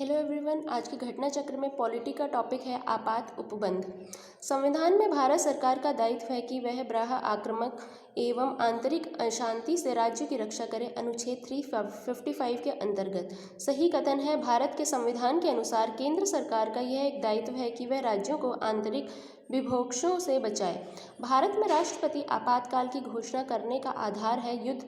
Hello everyone. आज के घटना चक्र में पॉलिटी का टॉपिक है आपात उपबंध। संविधान में भारत सरकार का दायित्व है कि वह बाह्य आक्रामक एवं आंतरिक अशांति से राज्य की रक्षा करे। अनुच्छेद 355 के अंतर्गत सही कथन है। भारत के संविधान के अनुसार केंद्र सरकार का यह एक दायित्व है कि वह राज्यों को आंतरिक विभोक्षों से बचाए। भारत में राष्ट्रपति आपातकाल की घोषणा करने का आधार है युद्ध,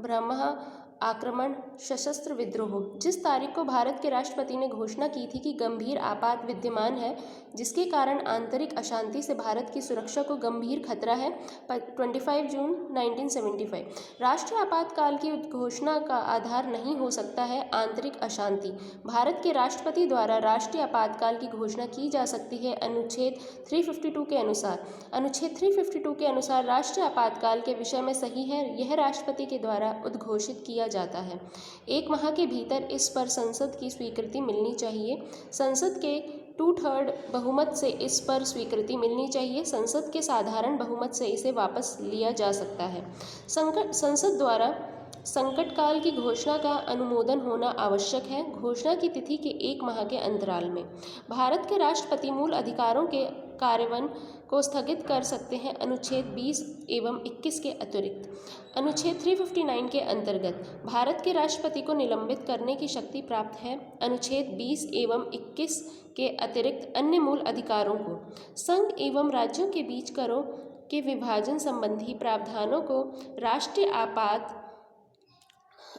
ब्रह्म आक्रमण, सशस्त्र विद्रोह। जिस तारीख को भारत के राष्ट्रपति ने घोषणा की थी कि गंभीर आपात विद्यमान है जिसके कारण आंतरिक अशांति से भारत की सुरक्षा को गंभीर खतरा है, 25 जून 1975। राष्ट्रीय आपातकाल की घोषणा का आधार नहीं हो सकता है आंतरिक अशांति। भारत के राष्ट्रपति द्वारा राष्ट्रीय आपातकाल की घोषणा की जा सकती है अनुच्छेद 352 के अनुसार। अनुच्छेद 352 के अनुसार राष्ट्रीय आपातकाल के विषय में सही है, यह राष्ट्रपति के द्वारा उद्घोषित किया जाता है। 1 माह के भीतर इस पर संसद की स्वीकृति मिलनी चाहिए। संसद के 2/3 बहुमत से इस पर स्वीकृति मिलनी चाहिए। संसद के साधारण बहुमत से इसे वापस लिया जा सकता है। संसद द्वारा संकट काल की घोषणा का अनुमोदन होना आवश्यक है। घोषणा की तिथि के 1 माह के अंतराल में भारत के राष्ट्रपति मूल अधिकारों के कार्यान्वयन को स्थगित कर सकते हैं। अनुच्छेद 20 एवं 21 के अतिरिक्त अनुच्छेद 359 के अंतर्गत भारत के राष्ट्रपति को निलंबित करने की शक्ति प्राप्त है। अनुच्छेद 20 एवं 21 के अतिरिक्त अन्य मूल अधिकारों को संघ एवं राज्यों के बीच करों के विभाजन संबंधी प्रावधानों को राष्ट्रीय आपात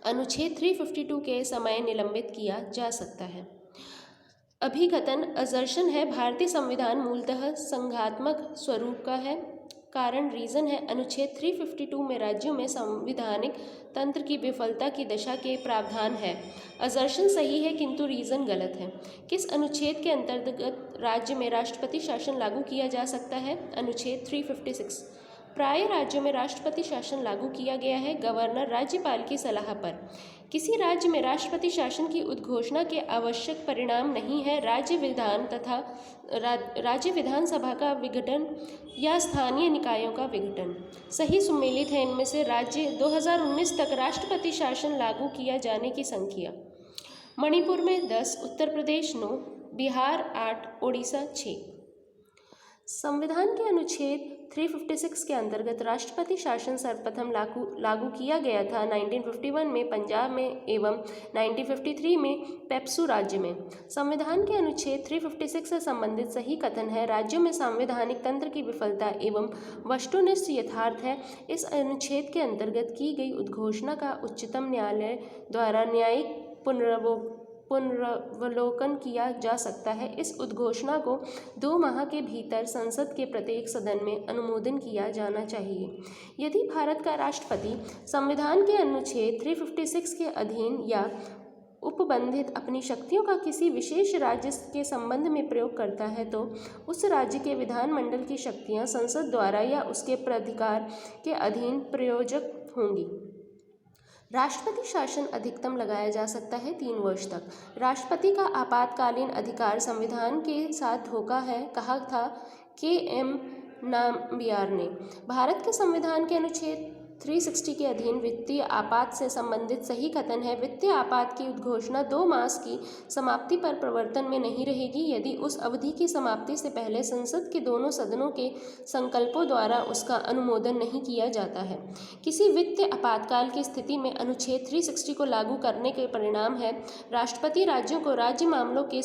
अनुच्छेद 352 के समय निलंबित किया जा सकता है। अभिकथन असर्शन है भारतीय संविधान मूलतः संघात्मक स्वरूप का है। कारण रीजन है अनुच्छेद 352 में राज्यों में संवैधानिक तंत्र की विफलता की दशा के प्रावधान है। असर्शन सही है किंतु रीजन गलत है। किस अनुच्छेद के अंतर्गत राज्य में राष्ट्रपति शासन लागू किया जा सकता है? अनुच्छेद 356। प्राय राज्यों में राष्ट्रपति शासन लागू किया गया है गवर्नर राज्यपाल की सलाह पर। किसी राज्य में राष्ट्रपति शासन की उद्घोषणा के आवश्यक परिणाम नहीं है राज्य विधान तथा राज्य विधानसभा का विघटन या स्थानीय निकायों का विघटन। सही सुमेलित है इनमें से राज्य 2019 तक राष्ट्रपति शासन लागू किया जाने की संख्या। मणिपुर में 10, उत्तर प्रदेश 9, बिहार 8, ओडिशा 6। संविधान के अनुच्छेद 356 के अंतर्गत राष्ट्रपति शासन सर्वप्रथम लागू किया गया था 1951 में पंजाब में एवं 1953 में पेप्सू राज्य में। संविधान के अनुच्छेद 356 से संबंधित सही कथन है राज्यों में संवैधानिक तंत्र की विफलता एवं वस्तुनिष्ठ यथार्थ है। इस अनुच्छेद के अंतर्गत की गई उद्घोषणा का उच्चतम न्यायालय द्वारा न्यायिक पुनरावलोकन किया जा सकता है। इस उद्घोषणा को 2 माह के भीतर संसद के प्रत्येक सदन में अनुमोदन किया जाना चाहिए। यदि भारत का राष्ट्रपति संविधान के अनुच्छेद 356 के अधीन या उपबंधित अपनी शक्तियों का किसी विशेष राज्य के संबंध में प्रयोग करता है तो उस राज्य के विधानमंडल की शक्तियां संसद द्वारा या उसके प्राधिकार के अधीन प्रयोजक होंगी। राष्ट्रपति शासन अधिकतम लगाया जा सकता है 3 वर्ष तक। राष्ट्रपति का आपातकालीन अधिकार संविधान के साथ धोखा है, कहा था के.एम. नाम्बियार ने। भारत के संविधान के अनुच्छेद 360 के अधीन वित्तीय आपात से संबंधित सही कथन है वित्तीय आपात की उद्घोषणा 2 मास की समाप्ति पर प्रवर्तन में नहीं रहेगी यदि उस अवधि की समाप्ति से पहले संसद के दोनों सदनों के संकल्पों द्वारा उसका अनुमोदन नहीं किया जाता है। किसी वित्तीय आपातकाल की स्थिति में अनुच्छेद 360 को लागू करने के परिणाम है राष्ट्रपति राज्यों को राज्य मामलों के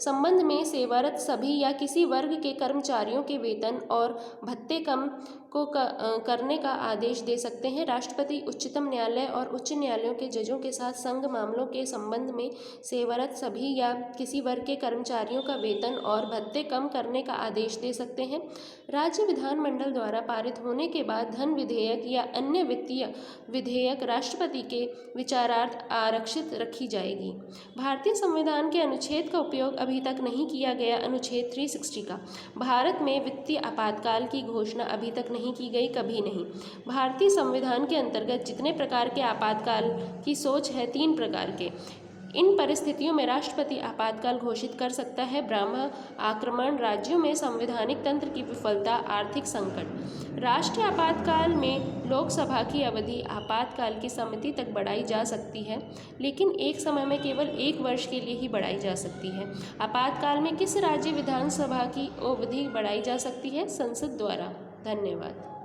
संबंध में सेवारत सभी या किसी वर्ग के कर्मचारियों के वेतन और भत्ते कम को करने का आदेश दे सकते हैं। राष्ट्रपति उच्चतम न्यायालय और उच्च न्यायालयों के जजों के साथ संघ मामलों के संबंध में सेवारत सभी या किसी वर्ग के कर्मचारियों का वेतन और भत्ते कम करने का आदेश दे सकते हैं। राज्य विधानमंडल द्वारा पारित होने के बाद धन विधेयक या अन्य वित्तीय विधेयक राष्ट्रपति के विचारार्थ आरक्षित रखी जाएगी। भारतीय संविधान के अनुच्छेद का उपयोग अभी तक नहीं किया गया अनुच्छेद 360 का। भारत में वित्तीय आपातकाल की घोषणा अभी तक नहीं की गई, कभी नहीं। भारतीय संविधान के अंतर्गत जितने प्रकार के आपातकाल की सोच है 3 प्रकार के इन परिस्थितियों में राष्ट्रपति आपातकाल घोषित कर सकता है। ब्रह्म आक्रमण, राज्यों में संवैधानिक तंत्र की विफलता, आर्थिक संकट। राष्ट्रीय आपातकाल में लोकसभा की अवधि आपातकाल की सम्मति तक बढ़ाई जा सकती है, लेकिन एक समय में केवल 1 वर्ष के लिए ही बढ़ाई जा सकती है। आपातकाल में किस राज्य विधानसभा की अवधि बढ़ाई जा सकती है? संसद द्वारा। धन्यवाद।